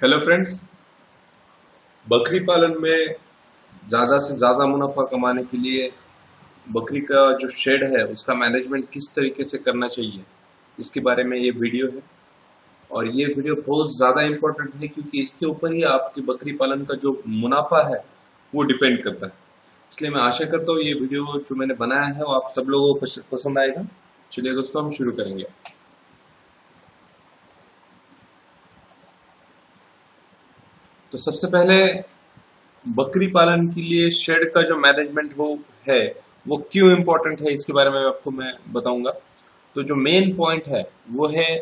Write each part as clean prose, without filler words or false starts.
Hello friends. बकरी पालन में ज़्यादा से ज़्यादा मुनाफा कमाने के लिए बकरी का जो शेड है उसका मैनेजमेंट किस तरीके से करना चाहिए, इसके बारे में ये वीडियो है। और ये वीडियो बहुत ज़्यादा इम्पोर्टेंट है क्योंकि इसके ऊपर ही आपकी बकरी पालन का जो मुनाफा है वो डिपेंड करता है। इसलिए मैं आशा करता हूँ ये वीडियो जो मैंने बनाया है वो आप सब लोगों को पसंद आएगा। चलिए दोस्तों, हम शुरू करेंगे। तो सबसे पहले बकरी पालन के लिए शेड का जो मैनेजमेंट हो है वो क्यों इम्पोर्टेंट है, इसके बारे में आपको मैं बताऊंगा। तो जो मेन पॉइंट है वो है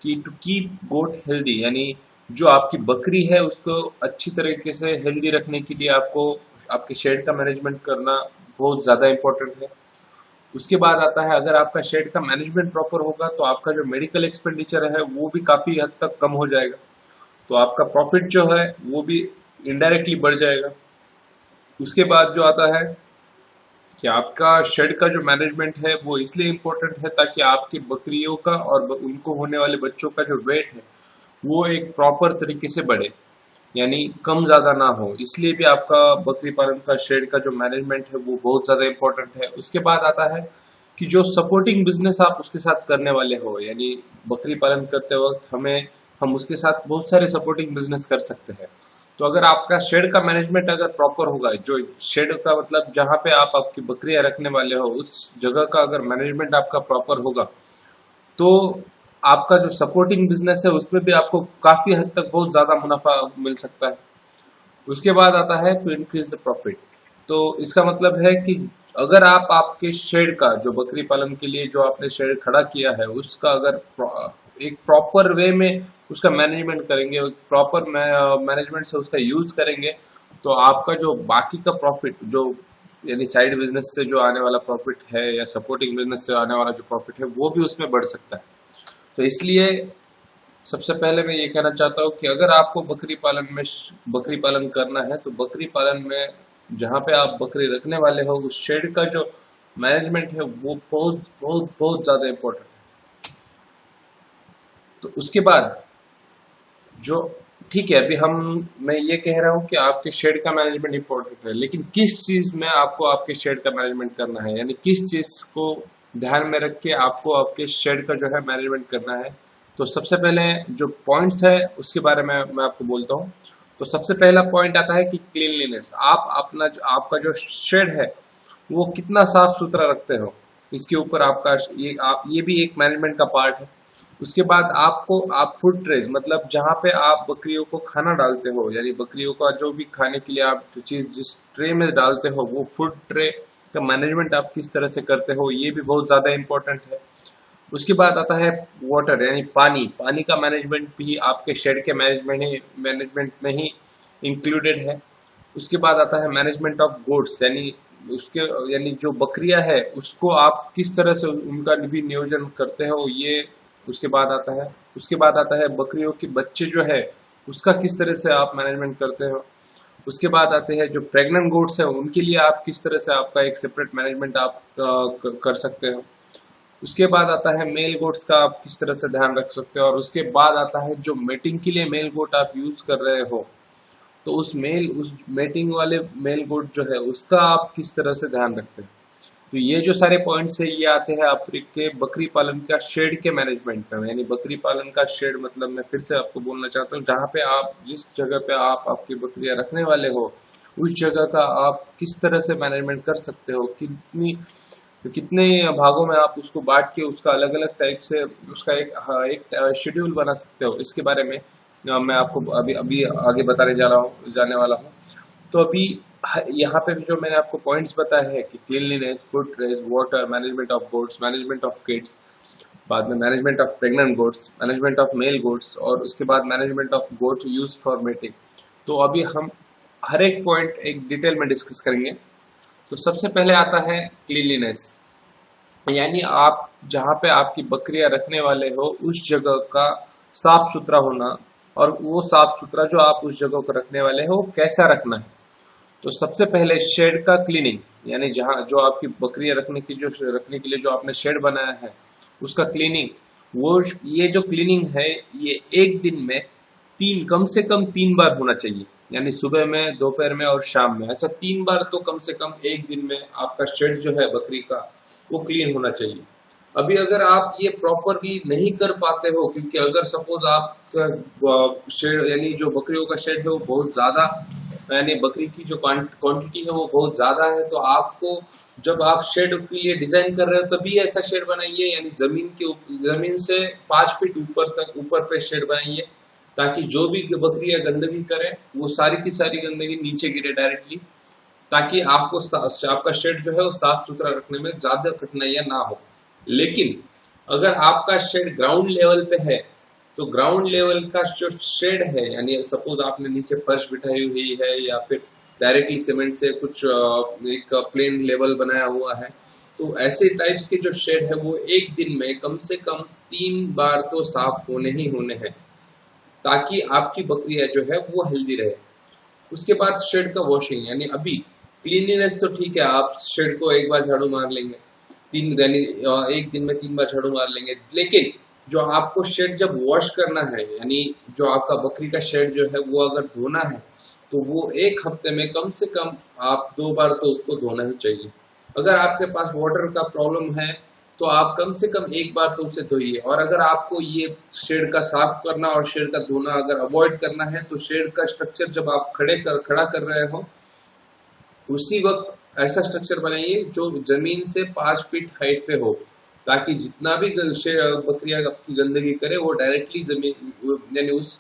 कि टू कीप गोट हेल्दी, यानी जो आपकी बकरी है उसको अच्छी तरीके से हेल्दी रखने के लिए आपको आपके शेड का मैनेजमेंट करना बहुत ज़्यादा इम्पोर्टेंट है। उसके बाद आता है, अगर आपका शेड का मैनेजमेंट प्रॉपर होगा तो आपका जो मेडिकल एक्सपेंडिचर है वो भी काफ़ी हद तक कम हो जाएगा। तो आपका प्रॉफिट जो है वो भी इनडायरेक्टली बढ़ जाएगा। उसके बाद जो आता है कि आपका शेड का जो मैनेजमेंट है वो इसलिए इम्पोर्टेंट है ताकि आपकी बकरियों का और उनको होने वाले बच्चों का जो वेट है वो एक प्रॉपर तरीके से बढ़े, यानी कम ज़्यादा ना हो। इसलिए भी आपका बकरी पालन का शेड का जो मैनेजमेंट है वो बहुत ज़्यादा इम्पोर्टेंट है। उसके बाद आता है कि जो सपोर्टिंग बिजनेस आप उसके साथ करने वाले हो, यानी बकरी पालन करते वक्त हम उसके साथ बहुत सारे सपोर्टिंग बिजनेस कर सकते हैं। तो अगर आपका शेड का मैनेजमेंट अगर प्रॉपर होगा, जो शेड का मतलब जहाँ पे आप आपकी बकरियां रखने वाले हो उस जगह का अगर मैनेजमेंट आपका प्रॉपर होगा तो आपका जो सपोर्टिंग बिजनेस है उसमें भी आपको काफी हद तक बहुत ज्यादा मुनाफा मिल सकता है। उसके बाद आता है टू इंक्रीज द प्रॉफिट। तो इसका मतलब है कि अगर आप आपके शेड का जो बकरी पालन के लिए जो आपने शेड खड़ा किया है उसका अगर एक प्रॉपर वे में उसका मैनेजमेंट करेंगे, प्रॉपर मैनेजमेंट से उसका यूज करेंगे, तो आपका जो बाकी का प्रॉफिट जो यानी साइड बिजनेस से जो आने वाला प्रॉफिट है या सपोर्टिंग बिजनेस से आने वाला जो प्रॉफिट है वो भी उसमें बढ़ सकता है। तो इसलिए सबसे पहले मैं ये कहना चाहता हूँ कि अगर आपको बकरी पालन करना है तो बकरी पालन में जहाँ पे आप बकरी रखने वाले हो उस शेड का जो मैनेजमेंट है वो बहुत बहुत बहुत ज्यादा इम्पोर्टेंट है। तो उसके बाद जो ठीक है, अभी मैं ये कह रहा हूँ कि आपके शेड का मैनेजमेंट इंपॉर्टेंट है, लेकिन किस चीज में आपको आपके शेड का मैनेजमेंट करना है, यानी किस चीज को ध्यान में रख के आपको आपके शेड का जो है मैनेजमेंट करना है। तो सबसे पहले जो पॉइंट्स है उसके बारे में मैं आपको बोलता हूँ। तो सबसे पहला पॉइंट आता है कि क्लीनलीनेस। आप अपना आपका जो शेड है वो कितना साफ सुथरा रखते हो, इसके ऊपर आपका ये भी एक मैनेजमेंट का पार्ट है। उसके बाद आप फूड ट्रेज, मतलब जहाँ पे आप बकरियों को खाना डालते हो, यानी बकरियों का जो भी खाने के लिए आप जो चीज जिस ट्रे में डालते हो वो फूड ट्रे का मैनेजमेंट आप किस तरह से करते हो, ये भी बहुत ज्यादा इंपॉर्टेंट है। उसके बाद आता है वाटर, यानी पानी पानी का मैनेजमेंट भी आपके शेड के मैनेजमेंट में ही इंक्लूडेड है। उसके बाद आता है मैनेजमेंट ऑफ गोड्स, उसके यानी जो बकरियां है उसको आप किस तरह से उनका भी नियोजन करते हो, ये उसके बाद आता है। उसके बाद आता है बकरियों के बच्चे जो है उसका किस तरह से आप मैनेजमेंट करते हो। उसके बाद आते हैं जो प्रेग्नेंट गोड्स है उनके लिए आप किस तरह से आपका एक सेपरेट मैनेजमेंट आप कर सकते हो। उसके बाद आता है मेल गोट्स का आप किस तरह से ध्यान रख सकते हो। और उसके बाद आता है जो मेटिंग के लिए मेल गोट आप यूज कर रहे हो, तो उस मेटिंग वाले मेल गोट जो है उसका आप किस तरह से ध्यान रखते हैं। तो ये जो सारे पॉइंट्स है ये आते हैं आपके बकरी पालन का शेड के मैनेजमेंट में। यानी बकरी पालन का शेड मतलब मैं फिर से आपको बोलना चाहता हूँ, जहाँ पे आप जिस जगह पे आप आपकी बकरियां रखने वाले हो उस जगह का आप किस तरह से मैनेजमेंट कर सकते हो, कितने भागों में आप उसको बांट के उसका अलग अलग टाइप से उसका एक शेड्यूल बना सकते हो। इसके बारे में मैं आपको अभी अभी आगे जाने वाला हूँ। तो अभी यहाँ पे भी जो मैंने आपको पॉइंट्स बताए हैं कि cleanliness, food trace, water, management of goats, management of kids, बाद में management of pregnant goats, management of male goats, और उसके बाद management of goat use for mating. तो अभी हम हर एक पॉइंट एक डिटेल में डिस्कस करेंगे। तो सबसे पहले आता है क्लीनलीनेस, यानी आप जहाँ पे आपकी बकरियां रखने वाले हो उस जगह का साफ सुथरा होना, और वो साफ सुथरा जो आप उस जगह को रखने वाले हो कैसा रखना है। तो सबसे पहले शेड का क्लीनिंग, यानी जहाँ जो आपकी बकरियां रखने के लिए जो आपने शेड बनाया है उसका क्लीनिंग, वो ये जो क्लीनिंग है ये एक दिन में कम से कम 3 बार होना चाहिए, यानी सुबह में, दोपहर में और शाम में, ऐसा 3 बार तो कम से कम एक दिन में आपका शेड जो है बकरी का वो क्लीन होना चाहिए। अभी अगर आप ये प्रॉपरली नहीं कर पाते हो, क्योंकि अगर सपोज आपका शेड यानी जो बकरियों का शेड है वो बहुत ज्यादा, यानी बकरी की जो क्वांटिटी है वो बहुत ज्यादा है, तो आपको जब आप शेड के लिए डिजाइन कर रहे हो तभी ऐसा शेड बनाइए, यानी जमीन से 5 फीट ऊपर पे शेड बनाइए, ताकि जो भी बकरियां गंदगी करे वो सारी की सारी गंदगी नीचे गिरे डायरेक्टली, ताकि आपका शेड जो है वो साफ सुथरा रखने में ज्यादा कठिनाइयां ना हो। लेकिन अगर आपका शेड ग्राउंड लेवल पे है, तो ग्राउंड लेवल का जो शेड है, यानी सपोज आपने नीचे फर्श बिठाई हुई है या फिर डायरेक्टली सीमेंट से कुछ एक प्लेन लेवल बनाया हुआ है, तो ऐसे टाइप्स के जो शेड है वो एक दिन में कम से कम 3 बार तो साफ होने ही होने हैं, ताकि आपकी बकरियां जो है वो हेल्दी रहे। उसके बाद शेड का वॉशिंग, यानी अभी क्लीनलीनेस तो ठीक है, आप शेड को एक बार झाड़ू मार लेंगे, एक दिन में 3 बार झाड़ू मार लेंगे, लेकिन जो आपको शेड जब वॉश करना है, यानी जो आपका बकरी का शेड जो है वो अगर धोना है, तो वो एक हफ्ते में कम से कम आप 2 बार तो उसको धोना ही चाहिए। अगर आपके पास वाटर का प्रॉब्लम है तो आप कम से कम 1 बार तो उसे धोइए। और अगर आपको ये शेड का साफ करना और शेड का धोना अगर अवॉइड करना है, तो शेड का स्ट्रक्चर जब आप खड़ा कर रहे हो, उसी वक्त ऐसा स्ट्रक्चर बनाइए जो जमीन से 5 फीट हाइट पे हो, ताकि जितना भी बकरियां आपकी गंदगी करे वो डायरेक्टली जमीन यानी उस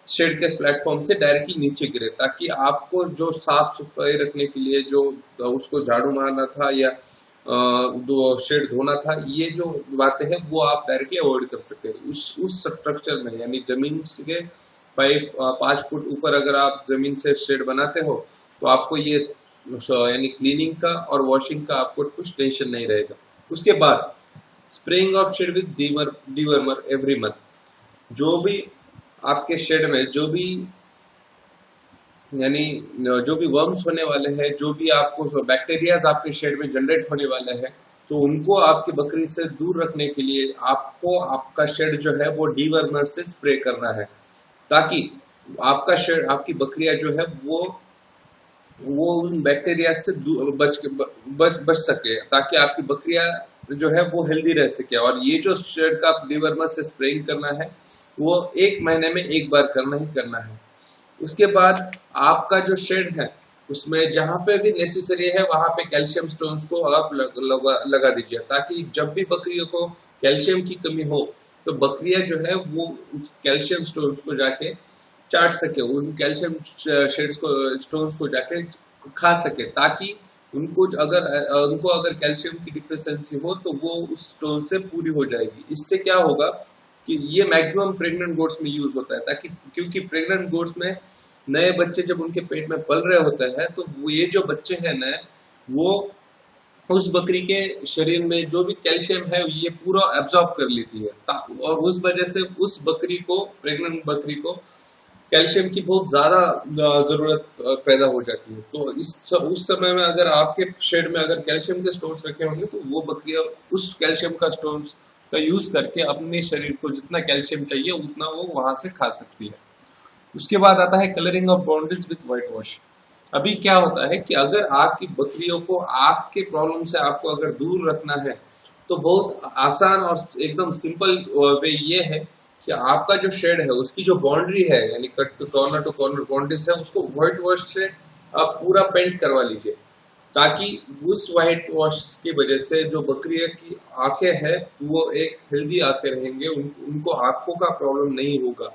शेड के प्लेटफॉर्म से डायरेक्टली नीचे गिरे, ताकि आपको जो साफ सफाई रखने के लिए जो उसको झाड़ू मारना था या दो शेड धोना था, ये जो बातें हैं वो आप डायरेक्टली अवॉइड कर सकते हैं उस स्ट्रक्चर में। यानी जमीन से 5 फुट ऊपर अगर आप जमीन से शेड बनाते हो, तो आपको ये यानी क्लीनिंग का और वॉशिंग का आपको कुछ टेंशन नहीं रहेगा। उसके बाद spraying of shed with dewormer every month. जो भी आपके शेड में जो भी वर्म्स होने वाले हैं, जो भी आपको बैक्टीरियाज आपके शेड में जनरेट होने वाले हैं, तो उनको आपकी बकरी से दूर रखने के लिए आपको आपका शेड जो है वो डीवर्मर से स्प्रे करना है, ताकि आपका शेड, आपकी बकरियां जो है वो उन बैक्टीरिया से बच सके, ताकि आपकी बकरियां जो है वो हेल्दी रह सके। और ये जो शेड का डीवर्मर से स्प्रेइंग करना है वो 1 महीने में 1 बार करना ही करना है। उसके बाद आपका जो शेड है उसमें जहां पे भी नेसेसरी है वहां पे कैल्शियम स्टोन्स को आप लगा दीजिए, ताकि जब भी बकरियों को कैल्शियम की कमी हो तो बकरियां जो है वो उस कैल्शियम स्टोन्स को जाके चाट सके, उन कैल्शियम स्टोन्स को जाके खा सके, ताकि उनको अगर कैल्शियम की डिफिशियंसी हो तो वो उस स्टोन से पूरी हो जाएगी। इससे क्या होगा कि ये मैक्सिमम प्रेग्नेंट गोट्स में यूज होता है, ताकि क्योंकि प्रेग्नेंट गोट्स में नए बच्चे जब उनके पेट में पल रहे होते हैं, तो वो ये जो बच्चे हैं नए, वो उस बकरी के शरीर में जो भी कैल्शियम है ये पूरा एब्जॉर्ब कर लेती है, और उस वजह से उस बकरी को, प्रेग्नेंट बकरी को कैल्शियम की बहुत ज्यादा जरूरत पैदा हो जाती है। तो उस समय में अगर आपके शेड में अगर कैल्शियम के स्टोन्स रखे होंगे, तो वो बकरियां उस कैल्शियम का स्टोन्स का यूज करके अपने शरीर को जितना कैल्शियम चाहिए उतना वो वहां से खा सकती है। उसके बाद आता है colouring of boundaries with white wash. अभी क्या होता है कि अगर आपकी बकरियों को आग के प्रॉब्लम से आपको अगर दूर रखना है, तो बहुत आसान और एकदम सिंपल वे ये है कि आपका जो शेड है उसकी जो बाउंड्री है, यानी टू कॉर्नर बाउंड्रीज है, उसको व्हाइट वॉश से आप पूरा पेंट करवा लीजिए, ताकि उस व्हाइट वॉश की वजह से जो बकरियों की आंखें हैं वो एक हेल्दी आंखें रहेंगे, उनको आंखों का प्रॉब्लम नहीं होगा।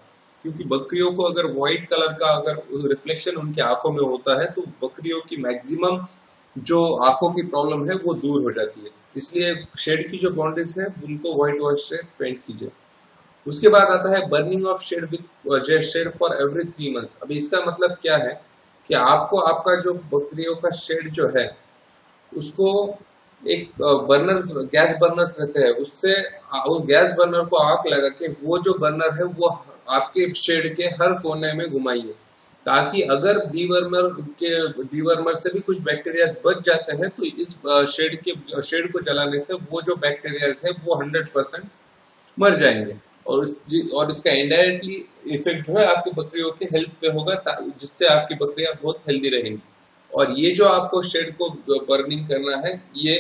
क्योंकि बकरियों को अगर व्हाइट कलर का अगर रिफ्लेक्शन उनके आंखों में होता है, तो बकरियों की मैक्सिमम जो आंखों की प्रॉब्लम है वो दूर हो जाती है। इसलिए शेड की जो बाउंड्रीज है उनको व्हाइट वॉश से पेंट कीजिए। उसके बाद आता है burning of shed with shed for every 3 months. अभी इसका मतलब क्या है कि आपको आपका जो बकरियों का शेड जो है उसको एक गैस बर्नर्स रहते हैं, उससे वो गैस बर्नर को आग लगा के वो जो बर्नर है वो आपके शेड के हर कोने में घुमाइए, ताकि अगर डीवर्मर से भी कुछ बैक्टीरिया बच जाते हैं, तो इस शेड को जलाने से वो जो बैक्टीरिया है वो 100% मर जाएंगे। और इसका इनडायरेक्टली इफेक्ट जो है आपकी बकरियों के हेल्थ पे होगा, जिससे आपकी बकरियां बहुत हेल्दी रहेंगी। और ये जो आपको शेड को बर्निंग करना है, ये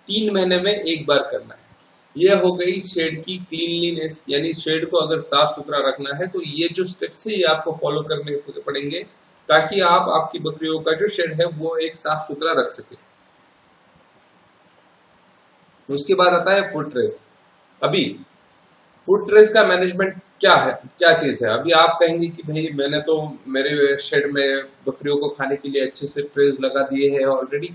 3 महीने में एक बार करना है। ये हो गई शेड की क्लीनलीनेस, यानी शेड को अगर साफ सुथरा रखना है तो ये जो स्टेप्स है ये आपको फॉलो करने पड़ेंगे, ताकि आप आपकी बकरियों का जो शेड है वो एक साफ सुथरा रख सके। उसके बाद आता है फूड ट्रेस। अभी फूड ट्रेस का मैनेजमेंट क्या है, क्या चीज है। अभी आप कहेंगे कि भाई मैंने तो मेरे शेड में बकरियों को खाने के लिए अच्छे से ट्रेस लगा दिए हैं ऑलरेडी,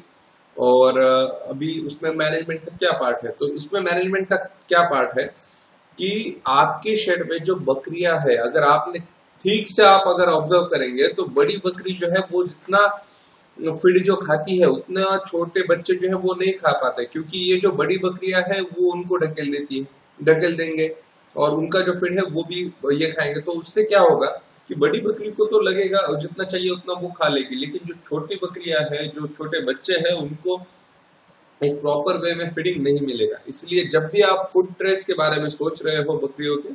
और अभी उसमें मैनेजमेंट का क्या पार्ट है। तो इसमें मैनेजमेंट का क्या पार्ट है कि आपके शेड में जो बकरियां है, अगर आपने ठीक से आप अगर ऑब्जर्व करेंगे तो बड़ी बकरी जो है वो जितना फीड जो खाती है उतना छोटे बच्चे जो है वो नहीं खा पाते, क्योंकि ये जो बड़ी बकरियां है वो उनको ढकेल देती है, ढकेल देंगे, और उनका जो फीड है वो भी ये खाएंगे। तो उससे क्या होगा कि बड़ी बकरी को तो लगेगा जितना चाहिए उतना वो खा लेगी, लेकिन जो छोटी बकरियां हैं, जो छोटे बच्चे हैं, उनको एक प्रॉपर वे में फीडिंग नहीं मिलेगा। इसलिए जब भी आप फूड ट्रेस के बारे में सोच रहे हो बकरियों के,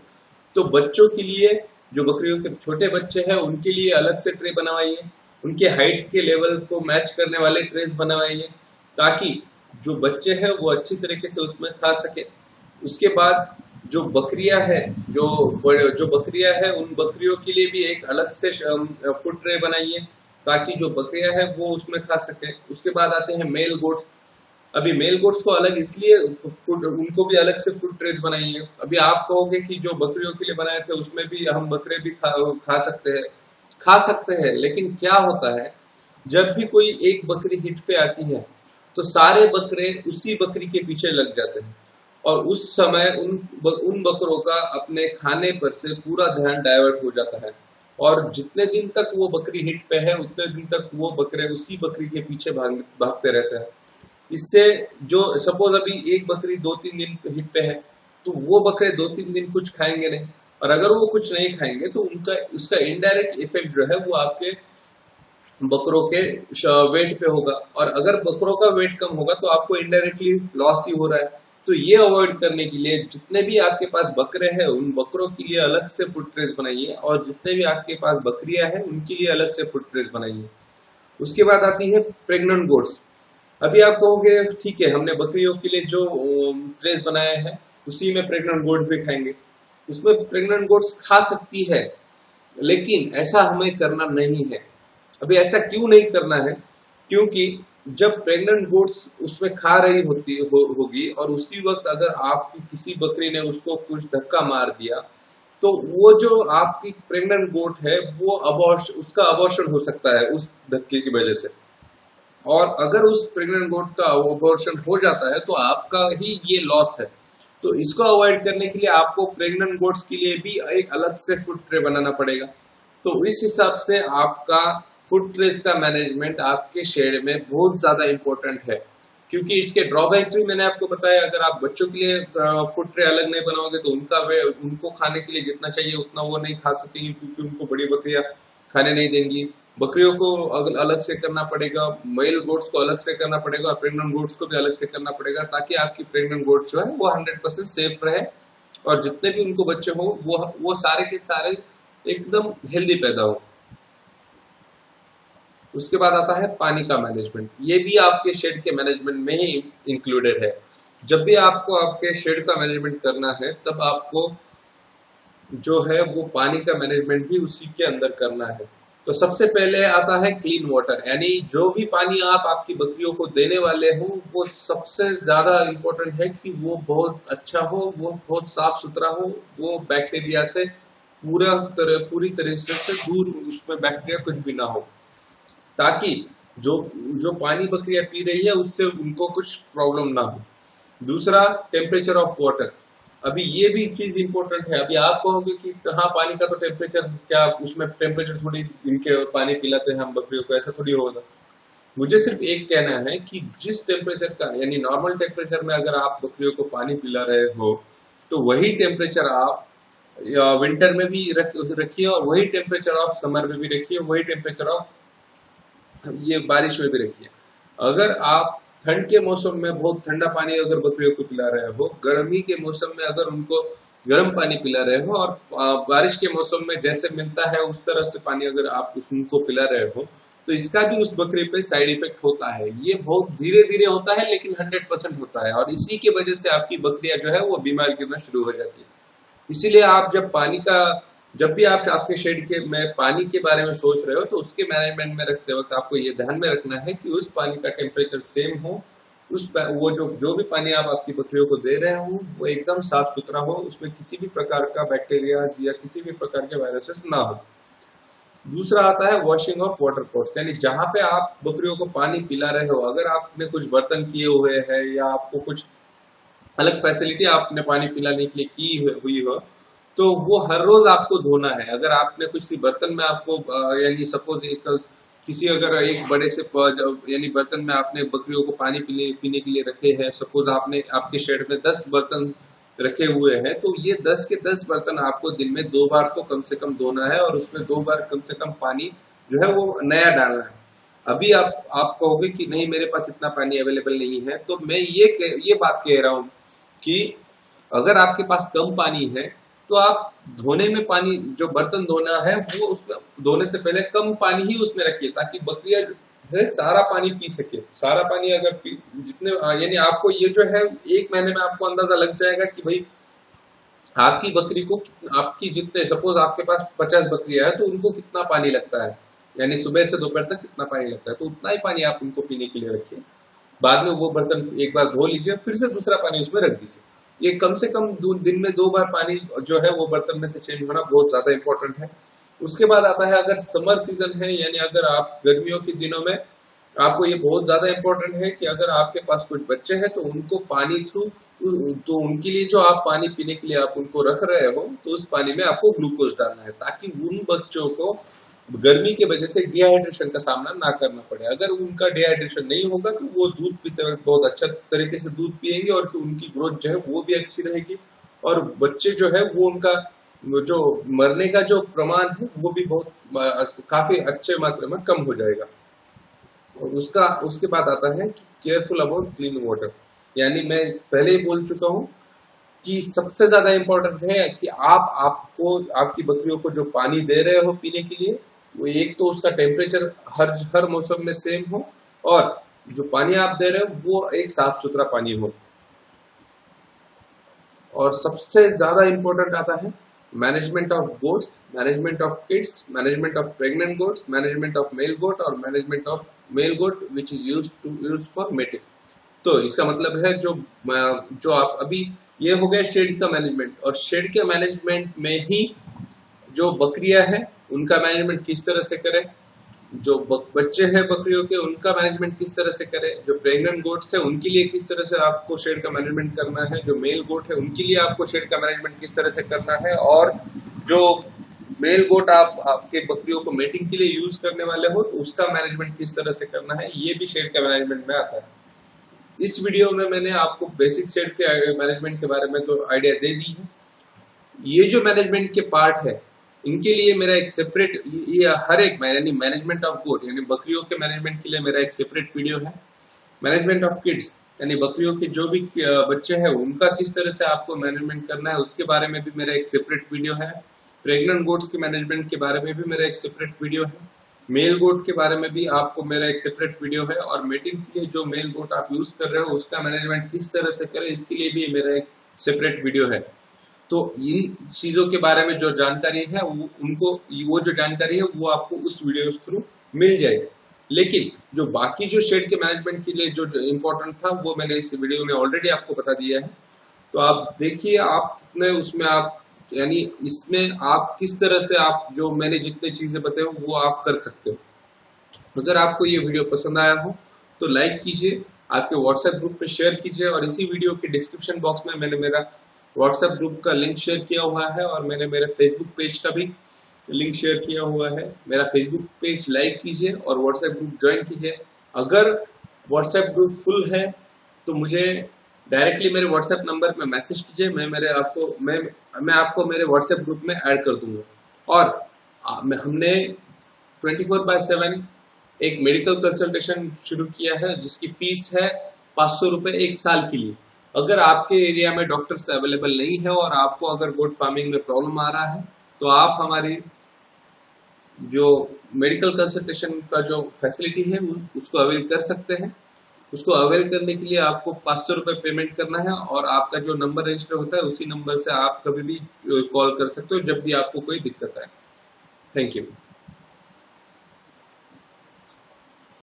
तो बच्चों के लिए, जो बकरियों के छोटे बच्चे हैं उनके लिए अलग से ट्रे बनवाइए, उनके हाइट के लेवल को मैच करने वाले ट्रेस बनवाइए, ताकि जो बच्चे हैं वो अच्छी तरीके से उसमें खा सके। उसके बाद जो बकरियां है, जो बकरियां है, उन बकरियों के लिए भी एक अलग से फूड ट्रे बनाइए, ताकि जो बकरियां है वो उसमें खा सके। उसके बाद आते हैं मेल गोट्स। अभी मेल गोट्स को अलग इसलिए फूड, उनको भी अलग से फूड ट्रेज बनाइए। अभी आप कहोगे कि जो बकरियों के लिए बनाए थे उसमें भी हम बकरे भी खा सकते हैं, लेकिन क्या होता है, जब भी कोई एक बकरी हिट पे आती है तो सारे बकरे उसी बकरी के पीछे लग जाते हैं, और उस समय उन बकरों का अपने खाने पर से पूरा ध्यान डाइवर्ट हो जाता है, और जितने दिन तक वो बकरी हिट पे है उतने दिन तक वो बकरे उसी बकरी के पीछे भागते रहते हैं। इससे जो सपोज अभी एक बकरी 2-3 दिन हिट पे है, तो वो बकरे 2-3 दिन कुछ खाएंगे नहीं, और अगर वो कुछ नहीं खाएंगे तो उनका उसका इनडायरेक्ट इफेक्ट जो है वो आपके बकरों के वेट पे होगा, और अगर बकरों का वेट कम होगा तो आपको इनडायरेक्टली लॉस ही हो रहा है। तो ये अवॉइड करने के लिए जितने भी आपके पास बकरे हैं उन बकरों के लिए अलग से फूड ट्रेस बनाइए, और जितने भी आपके पास बकरियां हैं उनके लिए अलग से फूड ट्रेस बनाइए। उसके बाद आती है प्रेग्नेंट गोट्स। अभी आप कहोगे ठीक है, हमने बकरियों के लिए जो ट्रेस बनाए हैं उसी में प्रेग्नेंट गोट्स भी खाएंगे। उसमें प्रेग्नेंट गोट्स खा सकती है, लेकिन ऐसा हमें करना नहीं है। अभी ऐसा क्यों नहीं करना है, क्योंकि जब प्रेग्नेंट गोट्स उसमें खा रही होगी और उसी वक्त अगर आपकी किसी बकरी ने उसको कुछ धक्का मार दिया, तो वो जो आपकी प्रेग्नेंट गोट है वो उसका अबॉर्शन हो सकता है उस धक्के की वजह से, और अगर उस प्रेग्नेंट गोट का अबॉर्शन हो जाता है तो आपका ही ये लॉस है। तो इसको अवॉइड करने के लिए आपको प्रेग्नेंट गोट्स के लिए भी एक अलग से फूड ट्रे बनाना पड़ेगा। तो इस हिसाब से आपका फूड ट्रेस का मैनेजमेंट आपके शेड में बहुत ज्यादा इंपॉर्टेंट है, क्योंकि इसके ड्रॉबैक भी मैंने आपको बताया। अगर आप बच्चों के लिए फूड ट्रे अलग नहीं बनाओगे तो उनको खाने के लिए जितना चाहिए उतना वो नहीं खा सकेंगे, क्योंकि उनको बड़ी बकरियां खाने नहीं देंगी। बकरियों को अलग से करना पड़ेगा, मेल गोट्स को अलग से करना पड़ेगा, और प्रेग्नेंट गोट्स को भी अलग से करना पड़ेगा, ताकि आपकी प्रेग्नेंट गोट्स जो है वो 100% सेफ रहे, और जितने भी उनको बच्चे हो वो सारे के सारे एकदम हेल्दी पैदा हो। उसके बाद आता है पानी का मैनेजमेंट। ये भी आपके शेड के मैनेजमेंट में ही इंक्लूडेड है। जब भी आपको आपके शेड का मैनेजमेंट करना है तब आपको जो है वो पानी का मैनेजमेंट भी उसी के अंदर करना है। तो सबसे पहले आता है क्लीन वाटर, यानी जो भी पानी आप आपकी बकरियों को देने वाले हो वो सबसे ज्यादा इम्पोर्टेंट है कि वो बहुत अच्छा हो, वो बहुत साफ सुथरा हो, वो बैक्टीरिया से पूरी तरह से दूर, उसमें बैक्टीरिया कुछ भी ना हो, ताकि जो जो पानी बकरियां पी रही है उससे उनको कुछ प्रॉब्लम ना हो। दूसरा, टेम्परेचर ऑफ वाटर। अभी ये भी चीज इंपॉर्टेंट है। अभी आप कहोगे कि हाँ पानी का तो टेम्परेचर, क्या उसमें टेम्परेचर थोड़ी इनके पानी पिलाते हैं हम बकरियों को, ऐसा थोड़ी होगा। मुझे सिर्फ एक कहना है कि जिस टेम्परेचर का, यानी नॉर्मल टेम्परेचर में अगर आप बकरियों को पानी पिला रहे हो तो वही टेम्परेचर आप विंटर में भी रखिए, और वही टेम्परेचर आप समर में भी रखिए, वही टेम्परेचर आप ये बारिश में भी रखिए। अगर आप ठंड के मौसम में बहुत ठंडा पानी अगर बकरियों को पिला रहे हो, गर्मी के मौसम में अगर उनको गर्म पानी पिला रहे हो, और बारिश के मौसम में जैसे मिलता है उस तरह से पानी अगर आप उनको पिला रहे हो, तो इसका भी उस बकरी पे साइड इफेक्ट होता है। ये बहुत धीरे धीरे होता है लेकिन 100% होता है, और इसी की वजह से आपकी बकरियां जो है वो बीमार गिरना शुरू हो जाती है। इसीलिए आप जब भी आप आपके शेड के में पानी के बारे में सोच रहे हो, तो उसके मैनेजमेंट में रखते वक्त आपको ये ध्यान में रखना है कि उस पानी का टेम्परेचर सेम हो, वो जो भी पानी आप आपकी बकरियों को दे रहे हो वो एकदम साफ सुथरा हो, उसमें किसी भी प्रकार का बैक्टीरिया या किसी भी प्रकार के वायरसेस ना हो। दूसरा आता है वॉशिंग ऑफ वाटर पॉट्स, यानी जहां पे आप बकरियों को पानी पिला रहे हो, अगर आपने कुछ बर्तन किए हुए हैं या आपको कुछ अलग फैसिलिटी आपने पानी पिलाने के लिए की हुई हो, तो वो हर रोज आपको धोना है। अगर आपने किसी बर्तन में आपको यानी सपोज किसी अगर एक बड़े से यानी बर्तन में आपने बकरियों को पानी पीने के लिए रखे हैं, सपोज आपने आपके शेड में 10 बर्तन रखे हुए हैं, तो ये 10 के 10 बर्तन आपको दिन में 2 बार तो कम से कम धोना है, और उसमें 2 बार कम से कम पानी जो है वो नया डालना है। अभी आप कहोगे कि नहीं मेरे पास इतना पानी अवेलेबल नहीं है, तो मैं ये बात कह रहा हूँ कि अगर आपके पास कम पानी है, तो आप धोने में पानी, जो बर्तन धोना है वो उसमें धोने से पहले कम पानी ही उसमें रखिए, ताकि बकरियां है सारा पानी पी सके। सारा पानी अगर जितने यानी आपको ये जो है 1 महीने में आपको अंदाजा लग जाएगा कि भाई आपकी बकरी को आपकी जितने सपोज आपके पास 50 बकरियां है, तो उनको कितना पानी लगता है, यानी सुबह से दोपहर तक कितना पानी लगता है, तो उतना ही पानी आप उनको पीने के लिए रखिए। बाद में वो बर्तन एक बार धो लीजिए, फिर से दूसरा पानी उसमें रख दीजिए। ये कम से कम दिन में 2 बार पानी जो है वो बर्तन में से चेंज होना बहुत ज्यादा इंपॉर्टेंट है। उसके बाद आता है अगर समर सीजन है, यानी अगर आप गर्मियों के दिनों में, आपको ये बहुत ज्यादा इंपॉर्टेंट है कि अगर आपके पास कुछ बच्चे हैं तो उनको पानी थ्रू, तो उनके लिए जो आप पानी पीने के लिए आप उनको रख रहे हो, तो उस पानी में आपको ग्लूकोज डालना है, ताकि उन बच्चों को गर्मी की वजह से डिहाइड्रेशन का सामना ना करना पड़े। अगर उनका डिहाइड्रेशन नहीं होगा तो वो दूध पीते वक्त बहुत अच्छा तरीके से दूध पिएंगे, और उनकी ग्रोथ जो है वो भी अच्छी रहेगी, और बच्चे जो है वो उनका जो मरने का जो प्रमाण है वो भी बहुत काफी अच्छे मात्रा में कम हो जाएगा। और उसके बाद आता है कि केयरफुल अबाउट क्लीन वाटर, यानी मैं पहले ही बोल चुका हूँ कि सबसे ज्यादा इंपॉर्टेंट है कि आपको आपकी बकरियों को जो पानी दे रहे हो पीने के लिए, वो एक तो उसका टेम्परेचर हर मौसम में सेम हो, और जो पानी आप दे रहे हो वो एक साफ सुथरा पानी हो। और सबसे ज्यादा इंपॉर्टेंट आता है management of goats, management of kids, management of pregnant goats, management of male goat, और management of male goat which is used for mating. तो इसका मतलब है जो आप अभी, ये हो गया शेड का मैनेजमेंट, और शेड के मैनेजमेंट में ही जो बकरियां हैं उनका मैनेजमेंट किस तरह से करें, जो बच्चे हैं बकरियों के उनका मैनेजमेंट किस तरह से करें, जो प्रेग्नेंट गोट्स है उनके लिए किस तरह से आपको शेड का मैनेजमेंट करना है, जो मेल गोट है उनके लिए आपको शेड का मैनेजमेंट किस तरह से करना है, और जो मेल गोट आपके बकरियों को मेटिंग के लिए यूज करने वाले हो तो उसका मैनेजमेंट किस तरह से करना है, ये भी शेड का मैनेजमेंट में आता है। इस वीडियो में मैंने आपको बेसिक शेड के मैनेजमेंट के बारे में तो आइडिया दे दी है। ये जो मैनेजमेंट के पार्ट है इनके लिए मेरा एक सेपरेट, ये हर एक यानी मैनेजमेंट ऑफ गोट यानी बकरियों के मैनेजमेंट के लिए मेरा एक सेपरेट वीडियो है। मैनेजमेंट ऑफ किड्स यानी बकरियों के जो भी बच्चे हैं उनका किस तरह से आपको मैनेजमेंट करना है उसके बारे में भी मेरा एक सेपरेट वीडियो है। प्रेग्नेंट गोट्स के मैनेजमेंट के बारे में भी मेरा एक सेपरेट वीडियो है। मेल गोट के बारे में भी आपको मेरा एक सेपरेट वीडियो है, और मेटिंग के लिए जो मेल गोट आप यूज कर रहे हो उसका मैनेजमेंट किस तरह से करें इसके लिए भी मेरा एक सेपरेट वीडियो है। तो इन चीजों के बारे में जो जानकारी है वो जो जानकारी है वो आपको उस वीडियो थ्रू मिल जाएगी। लेकिन जो बाकी जो शेड के मैनेजमेंट के लिए जो इम्पोर्टेंट था वो मैंने इस वीडियो में ऑलरेडी आपको बता दिया है। तो आप देखिए आप कितने उसमें आप यानी इसमें आप किस तरह से आप जो मैंने जितने चीजें बताई वो आप कर सकते हो। अगर आपको ये वीडियो पसंद आया हो तो लाइक कीजिए, आपके व्हाट्सएप ग्रुप पे शेयर कीजिए, और इसी वीडियो के डिस्क्रिप्शन बॉक्स में मैंने मेरा व्हाट्सएप ग्रुप का लिंक शेयर किया हुआ है, और मैंने मेरे फेसबुक पेज का भी लिंक शेयर किया हुआ है। मेरा फेसबुक पेज लाइक कीजिए और व्हाट्सएप ग्रुप ज्वाइन कीजिए। अगर व्हाट्सएप ग्रुप फुल है तो मुझे डायरेक्टली मेरे व्हाट्सएप नंबर पे मैसेज कीजिए, मैं आपको मेरे व्हाट्सएप ग्रुप में ऐड कर दूंगा। और हमने 24/7 एक मेडिकल कंसल्टेशन शुरू किया है जिसकी फीस है ₹500 1 साल के लिए। अगर आपके एरिया में डॉक्टर्स अवेलेबल नहीं है और आपको अगर गोट फार्मिंग में प्रॉब्लम आ रहा है तो आप हमारी जो मेडिकल कंसल्टेशन का जो फैसिलिटी है उसको अवेल कर सकते हैं। उसको अवेल करने के लिए आपको ₹500 पेमेंट करना है और आपका जो नंबर रजिस्टर होता है उसी नंबर से आप कभी भी कॉल कर सकते हो जब भी आपको कोई दिक्कत आए। Thank you.